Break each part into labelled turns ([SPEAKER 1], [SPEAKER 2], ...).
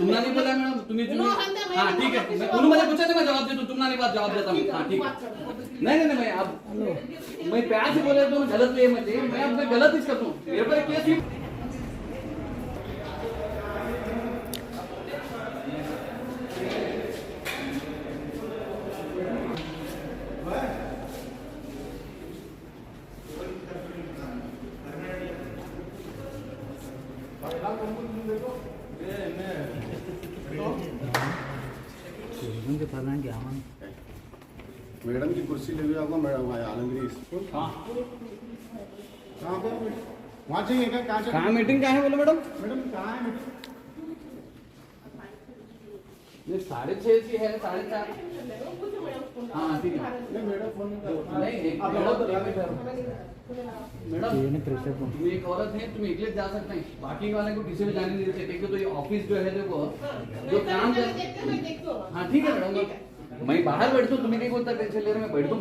[SPEAKER 1] तुमना नहीं बोला मैडम तुम्ही हाँ ठीक है उन्होंने मुझे पूछा था मैं जवाब देता हूँ तुमना नहीं बात जवाब देता हूँ हाँ ठीक है नहीं मैं अब मैं प्यार से बोले तो गलत है मैं अब मैं गलत ही करता हूँ मेरे पर केस ही
[SPEAKER 2] मैडम की कुर्सी ले लो आपको मैडम आलमगिरी स्कूल
[SPEAKER 1] हाँ
[SPEAKER 2] कहाँ पे वहाँ चाहिए क्या
[SPEAKER 1] कहाँ मीटिंग कहाँ है बोलो मैडम
[SPEAKER 2] मैडम कहाँ है
[SPEAKER 1] ये 6:30 की है 4:30 हाँ ठीक है
[SPEAKER 2] नहीं मैडम फोन
[SPEAKER 1] नहीं मैडम तुम एक औरत है तुम एकले जा सकते हैं बाकी वाले को किसी भी जाने नहीं देते क्योंकि तो ये ऑफिस जो है देखो जो काम कर हाँ ठीक है मैडम मैं बाहर बैठता हूँ तुम्हें नहीं बोलता टेंशन ले रहे मैं बैठता हूँ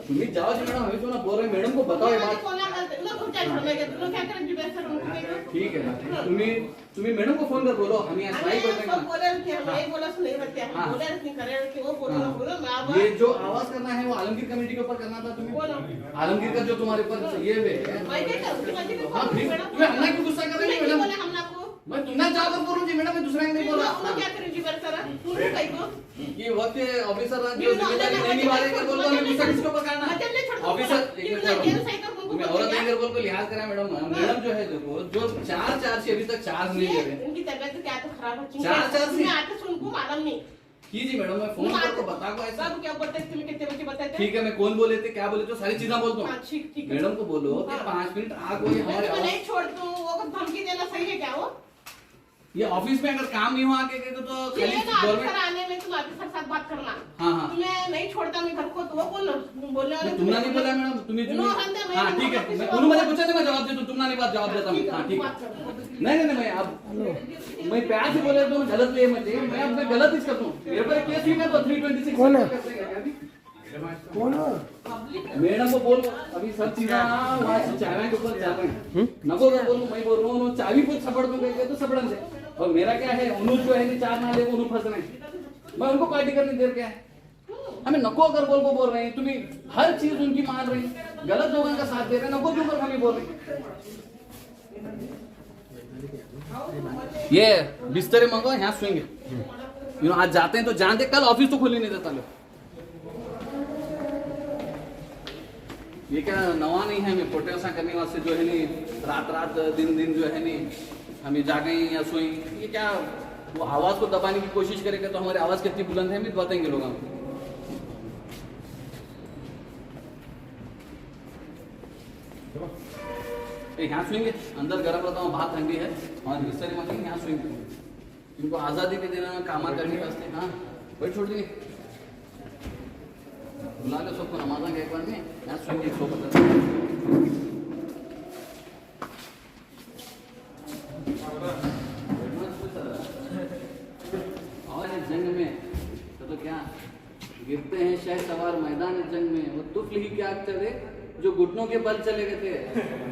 [SPEAKER 1] तुम्हें जाओ जी मैडम अभी तो ना बोल रहे मैडम को बताओ ये बात ठीक है तुम्हें मैडम को फोन कर बोलो हम यहाँ स्ट्राइक ये जो आवाज करना है वो आलमगीर कमेटी के ऊपर करना था तुम्हें आलमगीर का जो तुम्हारे ऊपर ये हाँ तुम्हें हमने क्यों गुस्सा कर रही है मैडम मैं तुमने जाकर बोल रहा हूँ मैडम मैं दूसरा नहीं बोल रहा ये वक्त ऑफिसर जो जिम्मेदारी नहीं निभा रहे कर बोल रहा हूँ गुस्सा किसके ऊपर करना ऑफिसर तुम्हें औरत नहीं कर बोल को लिहाज करा मैडम जो है देखो जो 4 से अभी तक चार्ज नहीं ले रहे
[SPEAKER 3] उनकी तबीयत क्या तो खराब हो
[SPEAKER 1] 4 से
[SPEAKER 3] आके सुनको मालूम नहीं
[SPEAKER 1] कीजिए मैडम मैं फोन करके बता को ऐसा
[SPEAKER 3] सब क्या बताते तुम्हें कितने बजे बताते
[SPEAKER 1] ठीक है मैं कौन बोले थे क्या बोले तो सारी चीजें बोलता हूँ
[SPEAKER 3] ठीक
[SPEAKER 1] मैडम को बोलो कि 5 मिनट आ कोई हमारे
[SPEAKER 3] मैं नहीं छोड़ दूं वो को धमकी देना सही है क्या वो
[SPEAKER 1] ये ऑफिस में अगर काम नहीं हुआ आके तो
[SPEAKER 3] खाली गवर्नमेंट आने में तुम ऑफिसर साथ बात करना
[SPEAKER 1] हाँ
[SPEAKER 3] तुम्हें नहीं छोड़ता मैं घर को तो वो बोलने वाले
[SPEAKER 1] तुमने नहीं बोला मैडम तुम्हें हाँ ठीक है उन्होंने मुझे पूछा था मैं जवाब देता हूँ तुमने नहीं बात जवाब देता हूँ हाँ ठीक है नहीं मैं अब मैं प्यार से बोले तो गलत है मैं अब मैं गलत ही करता हूँ मेरे पर केस ही ना तो 326 कौन है मैडम को बोल अभी सब चीजें वहाँ से चाय के ऊपर जा रहे हैं नको मैं बोलूँ मैं बोल रहा हूँ चाबी कुछ सपड़ में गए तो सपड़न से और मेरा क्या है उन्होंने जो है 4 नाले उन्होंने फंस रहे हैं मैं उनको पार्टी करने देर क्या है हमें नको अगर बोल रहे हैं तुम्हें हर चीज उनकी मान रही गलत लोगों का साथ दे रहे हैं नको क्यों कर हमें बोल रहे ये बिस्तरे मंगो यहाँ सोएंगे आज जाते हैं तो जान दे कल ऑफिस तो खुल ही नहीं देता लोग ये क्या नवा नहीं है हमें प्रोटेस्ट करने वास्ते जो है नहीं रात दिन जो है नहीं हमें जागे या सोए ये क्या वो आवाज को दबाने की कोशिश करेंगे तो हमारी आवाज कितनी बुलंद है हमें बताएंगे लोग हमको यहाँ सोएंगे अंदर गर्म रहता हूँ बात ठंडी है और बिस्तर मंगेंगे यहाँ सोएंगे इनको आज़ादी भी देना काम करने के वास्ते हाँ वही छोड़ देंगे बुला लो सबको नमाजा के एक बार में यहाँ सोएंगे 100% और इस जंग में तो क्या गिरते हैं शह सवार मैदान जंग में वो तुफल ही क्या चले जो घुटनों के बल चले गए थे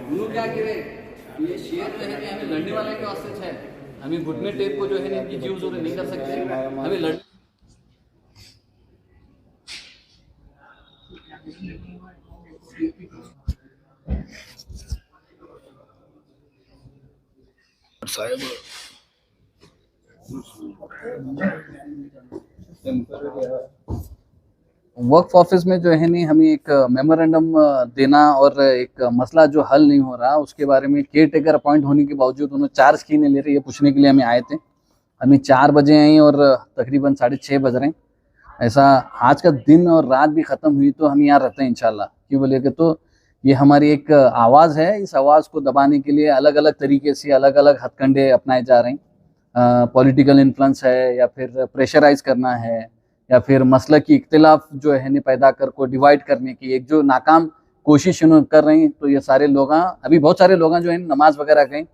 [SPEAKER 1] उन्होंने क्या गिरे ये शेर जो है हमें लड़ने वाले के वास्ते है हमें घुटने टेप को जो है इनकी जीव जोरे नहीं कर सकते हमें लड़ साहब वक्फ ऑफिस में जो है नहीं हमें एक मेमोरेंडम देना और एक मसला जो हल नहीं हो रहा उसके बारे में केयर टेकर अपॉइंट होने के बावजूद उन्होंने चार्ज क्यों नहीं ले रहे ये पूछने के लिए हमें आए थे हमें 4 बजे आई और तकरीबन 6:30 बज रहे हैं ऐसा आज का दिन और रात भी ख़त्म हुई तो हम यहाँ रहते हैं इंशाल्लाह क्यों बोले कि तो ये हमारी एक आवाज़ है इस आवाज़ को दबाने के लिए अलग अलग तरीके से अलग अलग हथकंडे अपनाए जा रहे हैं पॉलिटिकल इन्फ्लुएंस है या फिर प्रेशराइज करना है या फिर मसला की इख्तिलाफ जो है पैदा कर को डिवाइड करने की एक जो नाकाम कोशिश उन्होंने कर रही हैं तो ये सारे लोग अभी बहुत सारे लोग जो है नमाज वगैरह गए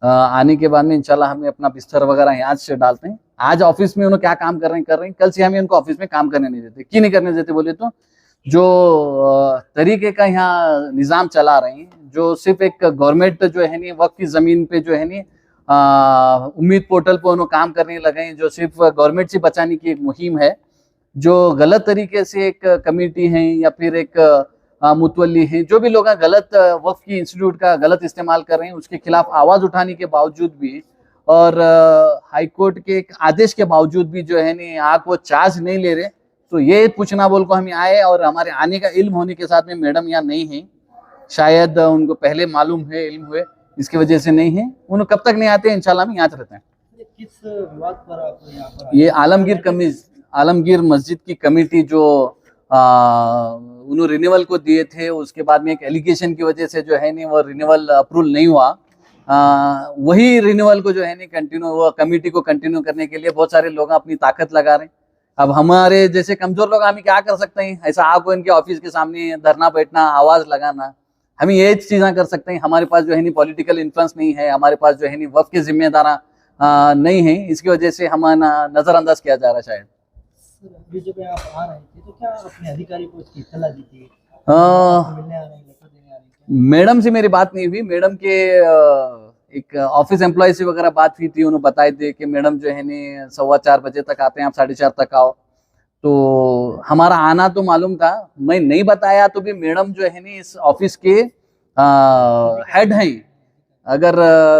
[SPEAKER 1] आने के बाद में इंशाल्लाह हमें अपना बिस्तर वगैरह यहाँ से डालते हैं आज ऑफिस में उन्होंने क्या काम कर रहे हैं कल से हमें उनको ऑफिस में काम करने नहीं देते क्यों नहीं करने देते बोले तो जो तरीके का यहाँ निज़ाम चला रहे हैं जो सिर्फ एक गवर्नमेंट जो है नी वक्त की जमीन पे जो है नी उम्मीद पोर्टल पे उन्होंने काम करने लगे हैं, जो सिर्फ गवर्नमेंट से बचाने की एक मुहिम है, जो गलत तरीके से एक कमेटी है या फिर एक मुतवल्ली है, जो भी लोग गलत वक्फ की इंस्टीट्यूट का गलत इस्तेमाल कर रहे हैं, उसके खिलाफ आवाज उठाने के बावजूद भी और हाई कोर्ट के एक आदेश के बावजूद भी जो है नी आप वो चार्ज नहीं ले रहे। तो ये पूछना बोल को हम आए और हमारे आने का इल्म होने के साथ में मैडम यहाँ नहीं है, शायद उनको पहले मालूम है, इल्म हुए, इसकी वजह से नहीं है। उन्हें कब तक नहीं आते हैं, इंशाल्लाह हम यहाँ रहते हैं।
[SPEAKER 4] किस विवाद पर आप यहाँ पर
[SPEAKER 1] ये आलमगीर मस्जिद की कमेटी जो उन्होंने रिन्यूअल को दिए थे, उसके बाद में एक एलिगेशन की वजह से जो है नहीं वो रिन्यूअल अप्रूवल नहीं हुआ। वही रिन्यूअल को जो है नहीं कंटिन्यू, वो कमेटी को कंटिन्यू करने के लिए बहुत सारे लोग अपनी ताकत लगा रहे हैं। अब हमारे जैसे कमजोर लोग हम क्या कर सकते हैं, ऐसा आपको इनके ऑफिस के सामने धरना बैठना, आवाज लगाना, हम ये चीजें कर सकते हैं। हमारे पास जो है नहीं पॉलिटिकल इन्फ्लुएंस नहीं है, हमारे पास जो है नहीं वक्फ के जिम्मेदार नहीं है, इसकी वजह से हम नजरअंदाज किया जा रहा है शायद।
[SPEAKER 4] अभी जब आप आ रहे थे तो क्या अपने अधिकारी को इसकी इत्तला दी थी?
[SPEAKER 1] अ,
[SPEAKER 4] मिलने आ रहे हैं, लेटर देने आ रहे हैं?
[SPEAKER 1] मैडम से मेरी बात नहीं हुई। मैडम के एक ऑफिस एम्प्लॉय से वगैरह बात हुई थी, उन्होंने बताए थे कि मैडम जो है नहीं 4:15 बजे तक आते हैं, आप 4:30 तक आओ। तो हमारा आना तो मालूम था, मैं नहीं बताया तो भी मैडम जो है नहीं इस ऑफिस के हेड हैं। अगर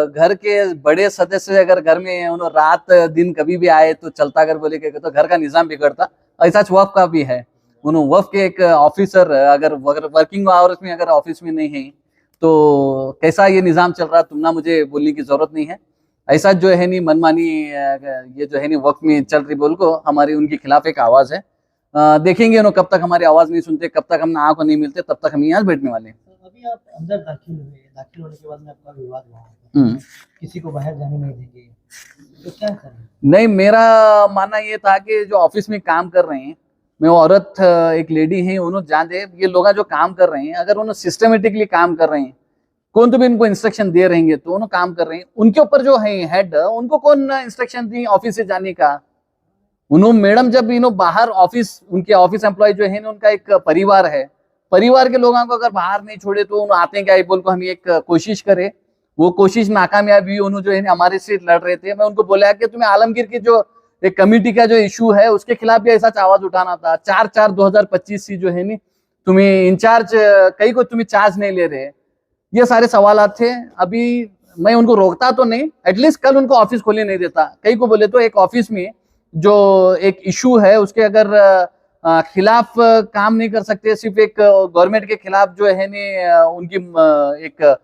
[SPEAKER 1] घर के बड़े सदस्य अगर घर में उन्होंने रात दिन कभी भी आए तो चलता, अगर बोले के तो घर का निजाम बिगड़ता। ऐसा वक्फ का भी है, उन्होंने वक्फ के एक ऑफिसर अगर वर्किंग आवर्स में अगर ऑफिस में नहीं है तो कैसा ये निजाम चल रहा, तुम ना मुझे बोलने की जरूरत नहीं है। ऐसा जो है नहीं मनमानी ये जो है नहीं वक्त में चल रही बोल को हमारी उनके खिलाफ एक आवाज है। देखेंगे उन्होंने कब तक हमारी आवाज नहीं सुनते, कब तक हम आँख को नहीं मिलते, तब तक हम यहाँ बैठने वाले हैं।
[SPEAKER 4] तो अभी आप अंदर दाखिल हुए, दाखिल होने के बाद में आपका विवाद हुआ, किसी को बाहर जाने नहीं देंगे, तो क्या करें?
[SPEAKER 1] नहीं, मेरा मानना ये था कि जो ऑफिस में काम कर रहे हैं, मैं औरत एक लेडी है, उन्होंने जान दे ये लोग जो काम कर रहे हैं, अगर उन्होंने सिस्टमेटिकली काम कर रहे हैं, कौन तो भी इनको इंस्ट्रक्शन दे रहेंगे तो उन्होंने काम कर रहे हैं, उनके ऊपर जो है हेड, उनको कौन इंस्ट्रक्शन दी ऑफिस से जाने का? उन्होंने मैडम जब बाहर ऑफिस, उनके ऑफिस एम्प्लॉय जो है उनका एक परिवार है, परिवार के लोगों को अगर बाहर नहीं छोड़े तो उन्होंने आते हैं क्या बोल को हम एक कोशिश करे, वो कोशिश नाकामयाब हुई। उन्होंने जो है हमारे से लड़ रहे थे, मैं उनको बोला कि तुम्हें आलमगीर की जो एक कमेटी का जो इशू है उसके खिलाफ भी ऐसा आवाज उठाना था। 4/4/2025 से जो है नी तुम्हें इंचार्ज कई को तुम्हें चार्ज नहीं ले रहे, ये सारे सवाल थे। अभी मैं उनको रोकता तो नहीं, एटलीस्ट कल उनको ऑफिस खोलने नहीं देता। कई को बोले तो एक ऑफिस में जो एक इशू है उसके अगर खिलाफ काम नहीं कर सकते, सिर्फ एक गवर्नमेंट के खिलाफ जो है नी उनकी एक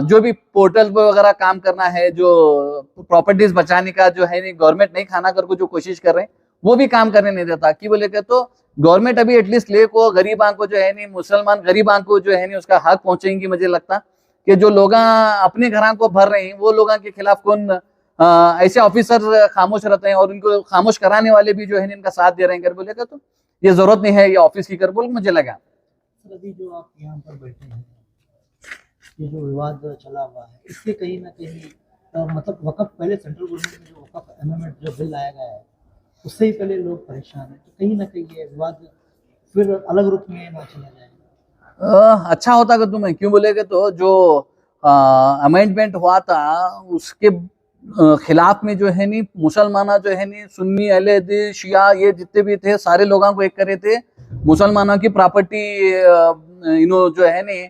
[SPEAKER 1] जो भी पोर्टल पर वगैरह काम करना है, जो प्रॉपर्टीज बचाने का जो है गवर्नमेंट नहीं खाना कर को जो कोशिश कर रहे हैं वो भी काम करने नहीं देता। कि बोले के तो गवर्नमेंट अभी एटलीस्ट ले को गरीबां को जो है नहीं मुसलमान गरीबां को जो है नहीं उसका हक पहुंचेंगी। मुझे लगता कि जो लोग अपने घरों को भर रहे हैं वो लोगों के खिलाफ कौन ऐसे ऑफिसर खामोश रहते हैं और उनको खामोश कराने वाले भी जो है इनका साथ दे रहे हैं। कर बोले का तो ये जरूरत नहीं है ये ऑफिस की कर बोल मुझे लगा।
[SPEAKER 4] अभी जो आप यहाँ पर बैठे हैं, ये जो विवाद चला हुआ है, इससे कहीं ना कहीं मतलब वक़्फ़ पहले सेंट्रल गवर्नमेंट में जो वक़्फ़ अमेंडमेंट जो बिल लाया गया है उससे ही पहले लोग परेशान हैं, तो कहीं ना कहीं ये विवाद फिर अलग रूप में ना चला जाए।
[SPEAKER 1] अच्छा होता कि तुम्हें क्यों बोलेगे तो जो अमेंडमेंट हुआ था उसके खिलाफ में जो है नी मुसलमाना जो है नी सुन्नी अहले हदीस शिया ये जितने भी थे सारे लोगों को एक करे थे। मुसलमानों की प्रॉपर्टी जो है नी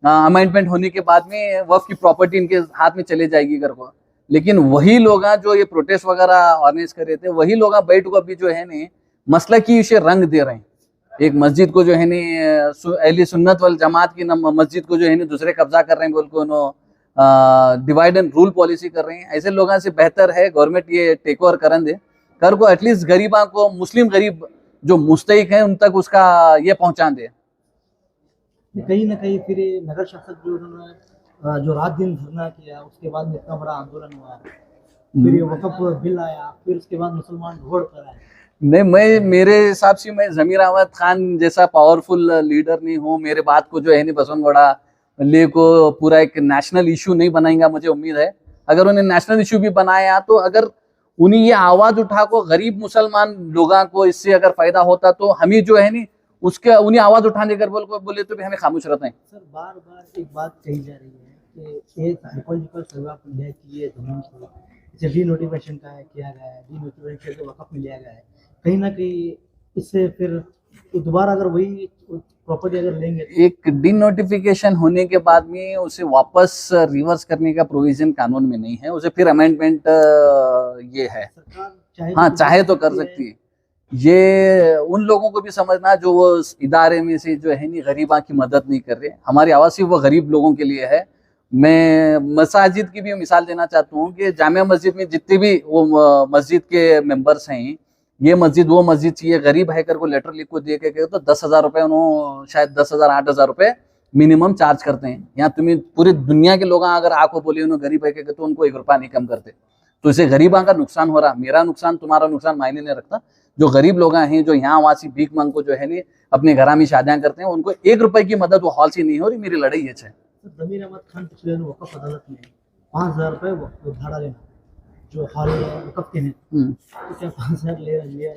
[SPEAKER 1] अमेंडमेंट होने के बाद में वक्फ की प्रॉपर्टी इनके हाथ में चले जाएगी घर को। लेकिन वही लोग जो ये प्रोटेस्ट वगैरह ऑर्गेनाइज कर रहे थे वही लोग बैठ को अभी जो है नी मसला की इसे रंग दे रहे हैं। एक मस्जिद को जो है नी अहले सुन्नत वल जमात की मस्जिद को जो है नी दूसरे कब्जा कर रहे हैं बोल को डिवाइड एंड रूल पॉलिसी कर रहे हैं। ऐसे लोगों से बेहतर है गवर्नमेंट ये टेक ओवर करन दे कर को एटलीस्ट गरीबा को मुस्लिम गरीब जो मुस्तहिक है उन तक उसका ये पहुंचा दे।
[SPEAKER 4] कहीं ना कहीं फिर नगर शासक जो उन्होंने जो रात दिन धरना किया उसके बाद में इतना बड़ा आंदोलन हुआ, फिर ये वक़्फ़ बिल आया, फिर उसके बाद मुसलमान ढोड़ कर आए।
[SPEAKER 1] नहीं, मैं मेरे हिसाब से मैं जमीर अहमद खान जैसा पावरफुल लीडर नहीं हूँ। मेरे बात को जो है नहीं बसवनगौड़ा ले को पूरा एक नेशनल इशू नहीं बनाएंगा मुझे उम्मीद है। अगर उन्हें नेशनल इशू भी बनाया तो अगर उन्हें ये आवाज उठा को गरीब मुसलमान लोगों को इससे अगर फायदा होता तो हम ही जो है नी उसके उन्हें आवाज उठाने कर बोले तो भी हमें खामोश रहते हैं।
[SPEAKER 4] सर बार बार एक बात कही जा रही है कि एक आर्कोलॉजिकल सर्वे ऑफ इंडिया की ये जमीन से डी नोटिफिकेशन का है किया गया है, डी नोटिफिकेशन के वक़्फ में लिया गया है, कहीं ना कहीं इससे फिर दोबारा अगर वही प्रॉपर्टी अगर लेंगे
[SPEAKER 1] एक डी नोटिफिकेशन होने के बाद में उसे वापस रिवर्स करने का प्रोविजन कानून में नहीं है, उसे फिर अमेंडमेंट ये है।
[SPEAKER 4] सरकार चाहे
[SPEAKER 1] हाँ चाहे तो कर सकती है। ये उन लोगों को भी समझना जो वो उस इदारे में से जो है नहीं गरीबा की मदद नहीं कर रहे। हमारी आवाज़ सिर्फ वो गरीब लोगों के लिए है। मैं मसाजिद की भी मिसाल देना चाहता हूँ कि जामिया मस्जिद में जितने भी वो मस्जिद के मेंबर्स हैं, ये मस्जिद वो मस्जिद चाहिए, गरीब है कर को लेटर लिख को दे के तो 10,000 रुपये उन्होंने शायद 10,000 8,000 रुपये मिनिमम चार्ज करते हैं। यहाँ तुम्हें पूरी दुनिया के लोग अगर आको बोले उन्होंने गरीब है तो उनको 1 रुपया नहीं कम करते। तो इसे गरीबा का नुकसान हो रहा, मेरा नुकसान तुम्हारा नुकसान मायने नहीं रखता। जो गरीब लोग हैं जो यहाँ वासी भीख मांग को जो है नहीं अपने घर में शादियां करते हैं, उनको 1 रुपए की मदद वो हॉल से नहीं हो रही। मेरी लड़ाई ये है।
[SPEAKER 4] जमीर अहमद खान पिछले दिनों वक़्फ़ अदालत में 5,000 रुपये भाड़ा लेना जो हॉल वक़्फ़ के हैं, तो क्या 5,000 लिया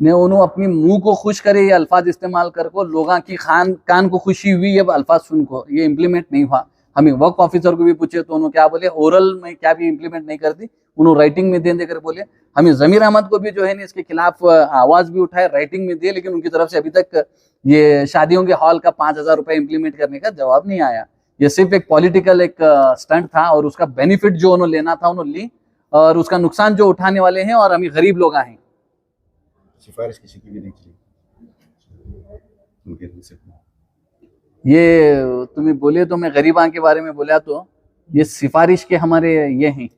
[SPEAKER 1] ने उन्होंने अपनी मुंह को खुश करे ये अल्फाज इस्तेमाल कर को लोगों की कान को खुशी हुई ये अल्फाज सुन को ये इम्प्लीमेंट नहीं हुआ। हमें वक्फ ऑफिसर को भी पूछे तो उन्होंने क्या बोले, ओरल में क्या भी इम्प्लीमेंट नहीं करती, उन्होंने राइटिंग में दे देकर बोले। हमें जमीर अहमद को भी जो है ना इसके खिलाफ आवाज भी उठाए, राइटिंग में दिए, लेकिन उनकी तरफ से अभी तक ये शादियों के हॉल का 5,000 रुपये इम्प्लीमेंट करने का जवाब नहीं आया। ये सिर्फ एक पॉलिटिकल एक स्टंट था और उसका बेनिफिट जो उन्होंने लेना था उन्होंने ली और उसका नुकसान जो उठाने वाले हैं और हमें गरीब लोग हैं।
[SPEAKER 2] सिफारिश किसी की भी नहीं की उनके से।
[SPEAKER 1] ये तुम्हें बोले तो मैं गरीबां के बारे में बोला तो ये सिफारिश के हमारे ये हैं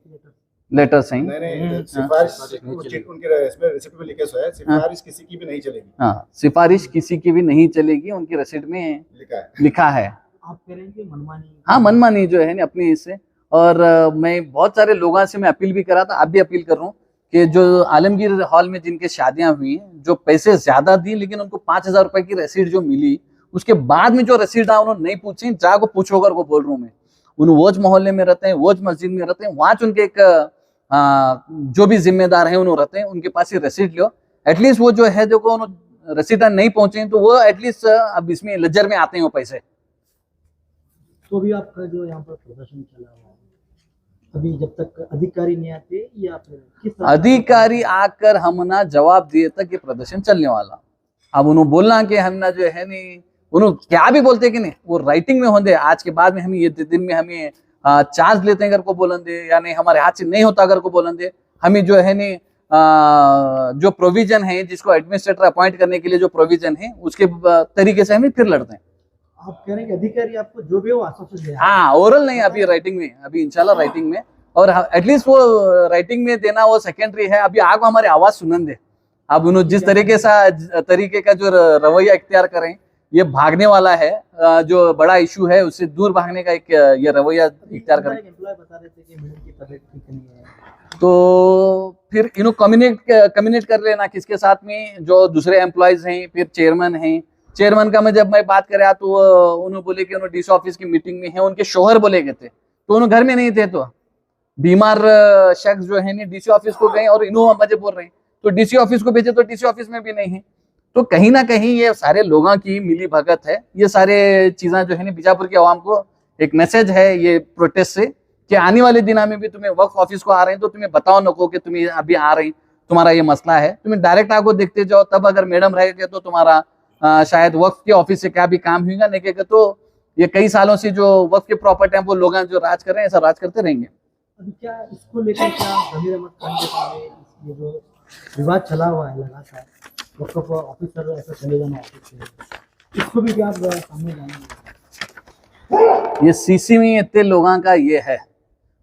[SPEAKER 1] लेटर्स हैं।
[SPEAKER 2] नहीं सिफारिश उनके इसमें रिसिप्ट में लिखा है, सिफारिश किसी की भी नहीं चलेगी।
[SPEAKER 1] हाँ सिफारिश किसी की भी नहीं चलेगी, उनकी रसीद में लिखा है।
[SPEAKER 4] आप करेंगे मनमानी?
[SPEAKER 1] हाँ मनमानी जो है ना अपनी इससे। और मैं बहुत सारे लोगों से मैं अपील भी करा था, आप भी अपील कर रहा हूँ कि जो आलमगीर हॉल में जिनके शादियां हुई जो पैसे ज्यादा दी लेकिन उनको 5,000 रुपए की रसीद जो मिली, उसके बाद में जो रसीद उन्होंने नहीं पूछी, जाको पूछो कर को बोल रहा हूँ मैं। उन वोज मोहल्ले में रहते हैं, वोज मस्जिद में रहते हैं, वहां उनके एक जो भी जिम्मेदार है उन्होंने रहते हैं, उनके पास ये रसीद लो। एटलीस्ट वो जो है जो रसीदा नहीं पहुंचे तो वो एटलीस्ट अब इसमें लज्जर में आते हैं वो पैसे।
[SPEAKER 4] तो भी आपका जो यहाँ पर प्रदर्शन चला हुआ है अभी जब तक अधिकारी नहीं आते या फिर किस तरह
[SPEAKER 1] अधिकारी आकर हम ना जवाब दिए तक ये प्रदर्शन चलने वाला। अब उन्होंने बोलना कि हम ना जो है नहीं उन्होंने क्या भी बोलते कि नहीं वो राइटिंग में होंगे, आज के बाद में हम ये दिन में हमें चार्ज लेते हैं अगर को बोलन दे या नहीं हमारे हाथ से नहीं होता अगर को बोलन दे, हमें जो है नहीं जो प्रोविजन है जिसको एडमिनिस्ट्रेटर अपॉइंट करने के लिए जो प्रोविजन है उसके तरीके से हमें फिर लड़ते हैं।
[SPEAKER 4] आप कह रहे हैं कि अधिकारी आपको जो भी वो आश्वासन दे?
[SPEAKER 1] हाँ ओरल नहीं, अभी राइटिंग में, अभी इंशाल्लाह राइटिंग में। और एटलीस्ट वो राइटिंग में देना वो सेकेंडरी है, अभी आगे हमारी आवाज सुनन दे। अब उन्होंने जिस तरीके का जो रवैया इख्तियार करें ये भागने वाला है, जो बड़ा इशू है उससे दूर भागने का एक ये रवैया इख्तियार करें।
[SPEAKER 4] एम्प्लॉय बता रहे थे कि मैडम की तबीयत ठीक नहीं है,
[SPEAKER 1] तो फिर इन्हों कम्युनिकेट कर लेना किसके साथ में, जो दूसरे एम्प्लॉयज हैं, फिर चेयरमैन हैं। चेयरमैन का मैं जब मैं बात करा तो उन्होंने बोले कि उन्होंने डीसी ऑफिस की मीटिंग में है, उनके शोहर बोले गए थे तो उन्होंने घर में नहीं थे, तो बीमार शख्स जो है डीसी ऑफिस को गए और इन्हों मुझे बोल रहे हैं तो डीसी ऑफिस को भेजे तो डीसी ऑफिस में भी नहीं है। तो कहीं ना कहीं ये सारे लोगों की मिली भगत है, ये सारे चीजें जो है ना बीजापुर के आवाम को एक मैसेज है ये प्रोटेस्ट से कि आने वाले दिनों में भी तुम्हें वक्फ ऑफिस को आ रहे हैं तो तुम्हें बताओ नको कि तुम्हें अभी आ रही तुम्हारा ये मसला है, तुम्हें डायरेक्ट आको देखते जाओ, तब अगर मैडम रहेगा तो तुम्हारा शायद वक्फ के ऑफिस से क्या भी काम होगा, नहीं तो ये कई सालों से जो वक्फ के प्रॉपर्टी है वो लोग जो राज कर रहे हैं ऐसा राज करते रहेंगे।
[SPEAKER 4] अभी क्या इसको लेकर क्या जमीर अहमद खान के सामने ये जो विवाद चला हुआ है लगातार वक्फ ऑफिसर ऐसा चले जाना ऑफिस से, इसको भी क्या आप सामने जाएंगे?
[SPEAKER 1] ये सीसी में इतने लोगों का ये है,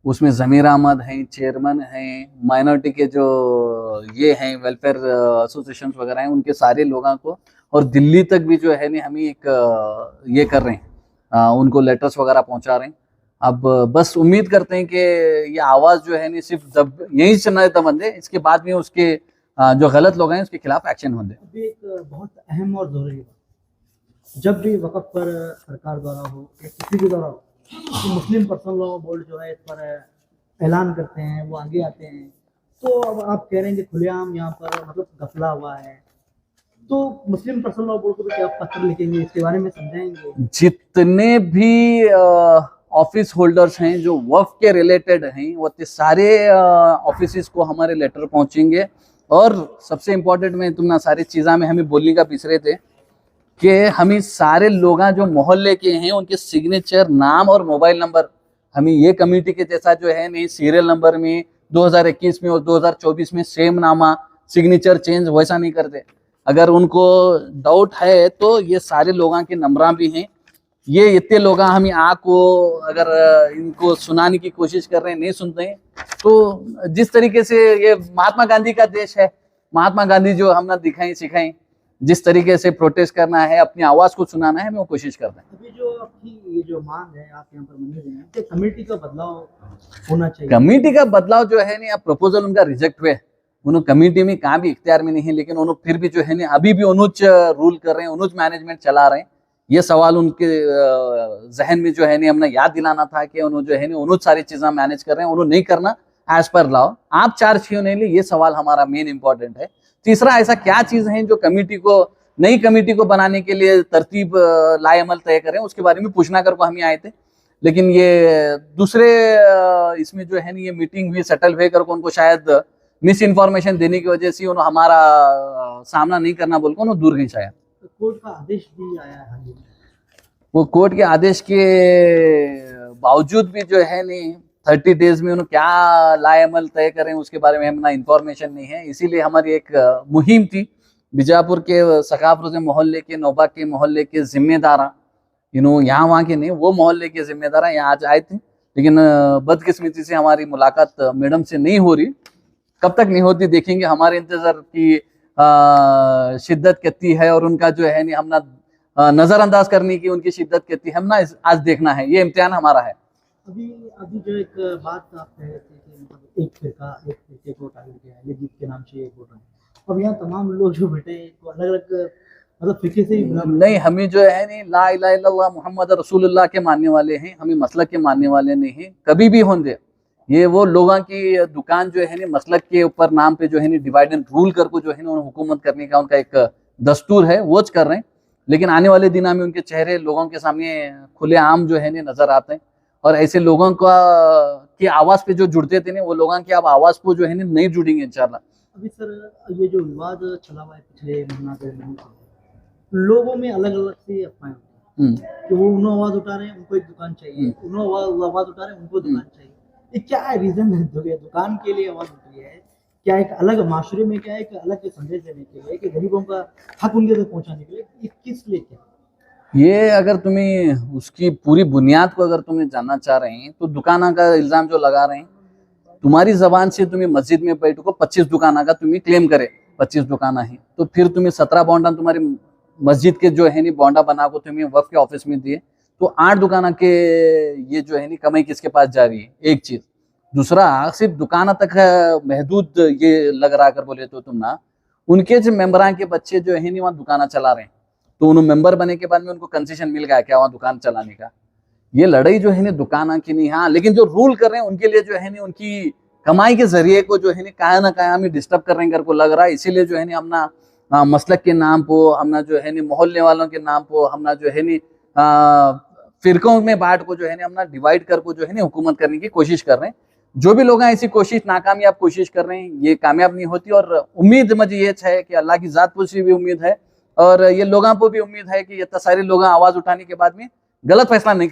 [SPEAKER 1] उसमें जमीर अहमद हैं, चेयरमैन हैं, माइनॉरिटी के जो ये हैं वेलफेयर एसोसिएशन वगैरह हैं, उनके सारे लोगों को और दिल्ली तक भी जो है नहीं हमें एक ये कर रहे हैं, उनको लेटर्स वगैरह पहुंचा रहे हैं। अब बस उम्मीद करते हैं कि ये आवाज़ जो है नहीं सिर्फ जब यहीं से न बंदे, इसके बाद में उसके जो गलत लोग हैं उसके खिलाफ एक्शन होंगे।
[SPEAKER 4] अभी एक बहुत अहम और जरूरी बात, जब भी वक़्फ़ पर सरकार द्वारा हो या किसी के द्वारा हो तो मुस्लिम पर्सनल लॉ बोर्ड जो है इस पर ऐलान करते हैं, वो आगे आते हैं, तो अब आप कह रहे हैं कि खुलेआम यहाँ पर मतलब गफला हुआ है, तो मुस्लिम पर्सनल लॉ बोर्ड को भी क्या पत्र लिखेंगे, इसके बारे में समझाएंगे?
[SPEAKER 1] जितने भी ऑफिस होल्डर्स हैं जो वक्फ के रिलेटेड हैं वो सारे ऑफिस को हमारे लेटर पहुंचेंगे। और सबसे इम्पोर्टेंट में तुम ना सारी चीज़ा में हमें बोलने का पिछ रहे थे कि हमें सारे लोग जो मोहल्ले के हैं उनके सिग्नेचर, नाम और मोबाइल नंबर हमें ये कमेटी के जैसा जो है नहीं सीरियल नंबर में 2021 में और 2024 में सेम नामा सिग्नेचर चेंज वैसा नहीं करते। अगर उनको डाउट है तो ये सारे लोगों के नंबर भी हैं। ये इतने लोग हमें को अगर इनको सुनाने की कोशिश कर रहे हैं, नहीं सुनते हैं। तो जिस तरीके से ये महात्मा गांधी का देश है, महात्मा गांधी जो हमने दिखाई सिखाई, जिस तरीके से प्रोटेस्ट करना है, अपनी आवाज को सुनाना है, हमें वो कोशिश करते हैं।
[SPEAKER 4] अभी जो आपकी ये जो मांग है आप यहाँ पर मंदिर में कि कमेटी का बदलाव होना चाहिए।
[SPEAKER 1] कमेटी का बदलाव जो है ना, प्रपोजल उनका रिजेक्ट हुए, उन्होंने कमेटी में कहाँ भी इख्तियार में नहीं है, लेकिन उन्होंने फिर भी जो है ना अभी भी उन्होंने रूल कर रहे हैं, उन्होंने मैनेजमेंट चला रहे हैं। ये सवाल उनके जहन में जो है ना हमने याद दिलाना था कि उन्होंने जो है ना उन्होंने सारी चीजें मैनेज कर रहे हैं, उन्होंने नहीं करना एज पर लॉ। आप चार्ज क्यों नहीं ले, ये सवाल हमारा मेन इंपॉर्टेंट है। तीसरा, ऐसा क्या चीज है जो कमेटी को, नई कमेटी को बनाने के लिए तरतीब लाएमल तय करें, उसके बारे में पूछना कर को हम आए थे। लेकिन ये दूसरे इसमें जो है ना ये मीटिंग हुई, सेटल हुए कर को उनको शायद मिस इन्फॉर्मेशन देने की वजह से उन्होंने हमारा सामना नहीं करना बोल को उन्होंने दूर गई शायद।
[SPEAKER 4] कोर्ट का आदेश भी आया है हाल ही में।
[SPEAKER 1] वो कोर्ट के आदेश के बावजूद भी जो है नहीं 30 डेज में उन्होंने क्या लाएमल तय करें उसके बारे में हमें इंफॉर्मेशन नहीं है। इसीलिए हमारी एक मुहिम थी, बीजापुर के सकाफरोज़े मोहल्ले के, नौबा के मोहल्ले के जिम्मेदार, यहाँ वहाँ के नहीं, वो मोहल्ले के जिम्मेदार यहाँ आज आए थे। लेकिन बदकिस्मती से हमारी मुलाकात मैडम से नहीं हो रही। कब तक नहीं होती देखेंगे। हमारे इंतजार की शिद्दत कितनी है और उनका जो है नहीं हमना नजरअंदाज करने की उनकी शिद्दत कितनी है, हमना आज देखना है। ये इम्तिहान हमारा है।
[SPEAKER 4] अभी जो एक बात आप कह रहे थे कि मतलब एक फिरके को टारगेट किया है, यजीद के नाम से एक वोट है। अब यहाँ तमाम लोग जो बैठे हैं अलग अलग मतलब फिरके से ही
[SPEAKER 1] नहीं, हमें जो है नहीं ला इलाहा इल्लल्लाह मुहम्मद रसूलुल्लाह के मानने वाले हैं, हमें मसलक के मानने वाले नहीं हैं। कभी भी होंगे ये वो लोगों की दुकान जो है ना मसलक के ऊपर नाम पे जो है ना डिवाइड एंड रूल करके जो है ना हुकूमत करने का उनका एक दस्तूर है, वो कर रहे हैं। लेकिन आने वाले दिनों में उनके चेहरे लोगों के सामने खुलेआम जो है ना नजर आते हैं। और ऐसे लोगों का की आवाज पे जो जुड़ते थे ना, वो लोगों की अब आवाज पे जो है ना नहीं जुड़ेंगे इंशाल्लाह।
[SPEAKER 4] अभी सर ये जो विवाद चला हुआ है पिछले महीना लोगों में अलग अलग से अफवाहें कि वो उन्होंने आवाज उठा रहे हैं उनको एक दुकान चाहिए, उन्होंने आवाज उठा रहे हैं उनको दुकान चाहिए। ये क्या रीजन है? दुकान के लिए आवाज उठी है क्या? एक अलग माशरे में क्या है, एक अलग संदेश देने के लिए कि गरीबों का हक उनके तक पहुंचाने के लिए, ये किस लिए क्या? ये
[SPEAKER 1] अगर तुम्हें उसकी पूरी बुनियाद को अगर तुम्हें जानना चाह रहे हैं तो दुकाना का इल्जाम जो लगा रहे हैं, तुम्हारी जबान से तुम्हें मस्जिद में बैठो को 25 दुकाना का तुम्हें क्लेम करे, 25 दुकाना है तो फिर तुम्हें 17 बॉन्डा तुम्हारी मस्जिद के जो है नी बॉन्डा बना को तुम्हें वक्फ के ऑफिस में दिए, तो 8 दुकाना के ये जो है नी कमाई किसके पास जा रही है? एक चीज। दूसरा, सिर्फ दुकाना तक महदूद ये लग रहा कर बोले तो तुम ना, उनके जो मेंबरान के बच्चे जो है नी वहाँ दुकाना चला रहे हैं, तो उन्होंने मेंबर बने के बाद में उनको कंसेशन मिल गया क्या वहाँ दुकान चलाने का? ये लड़ाई जो है ना दुकाना की नहीं। हाँ, लेकिन जो रूल कर रहे हैं उनके लिए जो है ना उनकी कमाई के जरिए को जो है ना कहा हमें डिस्टर्ब कर रहे हैं को लग रहा है। इसीलिए जो है ना हमना मसलक के नाम पो, हमना जो है ना मोहल्ले वालों के नाम पो, हमना जो है ना फिरकों में बांट को जो है ना हमना डिवाइड कर को जो है ना हुकूमत करने की कोशिश कर रहे हैं। जो भी लोग ऐसी कोशिश नाकामयाब कोशिश कर रहे हैं, ये कामयाब नहीं होती। और उम्मीद मुझे ये है कि अल्लाह की जात से भी उम्मीद है और ये लोगों को भी उम्मीद है कि ये सारे लोग आवाज उठाने के बाद में गलत फैसला नहीं